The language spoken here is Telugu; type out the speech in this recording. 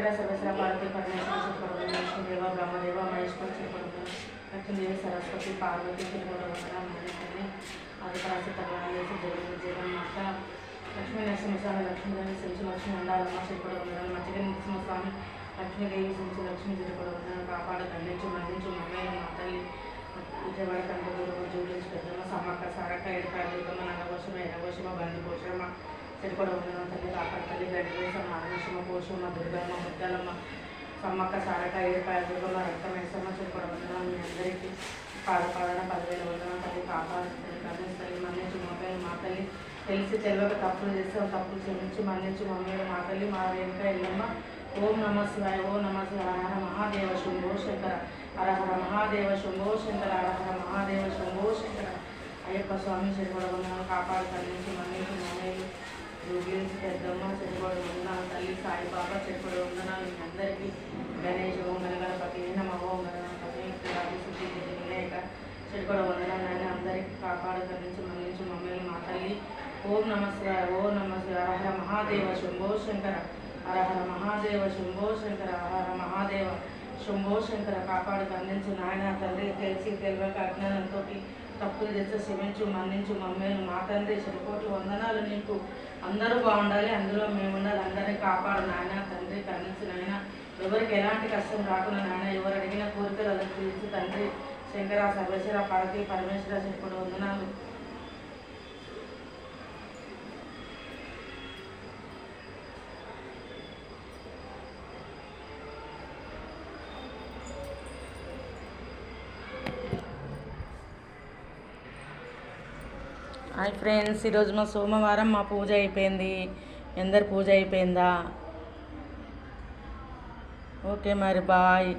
శంకర సర్వేశ్వర పార్వతీ పరమేశ్వర శ్రీపరమ విష్ణుదేవ బ్రహ్మదేవ మహేశ్వర శ్రీపరమ లక్ష్మీదేవి సరస్వతి పార్వతి శ్రీపరమ మహేశ్వరి అది పరాశక్తి వేసి జగన్మాత లక్ష్మీ నరసింహస్వామి లక్ష్మీదేవి శ్రీ లక్ష్మీ అండాలమ్మ శ్రీపరమ మధ్యగ నరసింహస్వామి లక్ష్మీదేవి శ్రీ లక్ష్మీ శ్రీపరమ కాపాడ ఖండించు మరణించు మమ్మల్ని మా తల్లి విజయవాడ కంటూరు జూలించి పెద్దమ్మ సమ్మక్క సారక్క ఏడుపాయ దుర్గమ్మ నగవశమ ఎనగోషమ బండి పోషమ్మ సరిపడ ఉన్న తల్లి కాపాడ తల్లి గడ్డేశమ్మ మానవశమ పోషమ్మ దుర్గమ్మ ముద్దలమ్మ సమ్మక్క సారక్క ఏడుపాయ దుర్గమ్మ రక్తమేసమ్మ సరిపడ వందనం మీ అందరికీ పాదపాదన 10,000 వందనం తల్లి కాపాడ తల్లి కన్నేసి తల్లి మన్నించి మమ్మల్ని మా తల్లి తెలిసి తెలియక తప్పులు చేస్తే తప్పులు క్షమించి మన్నించి మమ్మల్ని మా తల్లి మా వెనుక ఎల్లమ్మ ఓం నమ శివాయ ఓం నమ శివాయ హర మహాదేవ శంభో శంకర హర హర మహాదేవ శంభో శంకర హర హర మహాదేవ శంభో శంకర అయ్యప్ప స్వామి చెరుగొడ వందనాలు కాపాడు తల్లించి మన్నించి మమ్మల్ని జూబ్లీన్స్ పెద్దమ్మ చెరుగొడ వందనాలు తల్లి సాయిబాబా చెరుగొడ వందనాలు మీ అందరికీ గణేష్ ఓం గణపతి నమ ఓం గణపతి శుద్ధి వినాయక చెరుగొడ వందనాలు ఆయన అందరికీ కాపాడు తల్లించి మన్నించి మమ్మల్ని మా తల్లి ఓం నమ శివాయ ఓం నమ శివాయ హర మహాదేవ శంభో శంకర హర హర మహాదేవ శంభో శంకర హర హర మహాదేవ శంభో శంకర కాపాడు అందించు నాయన తండ్రి తెలిసి తెలియక అజ్ఞానంతో తప్పులు చేస్తే క్షమించు మన్నించు మమ్మల్ని మా తండ్రి చెరుకోటి వందనాలు నీకు అందరూ బాగుండాలి అందులో మేము ఉండాలి అందరినీ కాపాడు నాయన తండ్రి కన్నించు నాయన ఎవరికి ఎలాంటి కష్టం రాకుండా నాయన ఎవరు అడిగిన కోరికలు అలా తీర్చి తండ్రి శంకర సర్వేశ్వర పార్వతీ పరమేశ్వర చెరుకోటి వందనాలు. హాయ్ ఫ్రెండ్స్, ఈరోజు మా సోమవారం మా పూజ అయిపోయింది. అందరి పూజ అయిపోయిందా? ఓకే మరి బాయ్.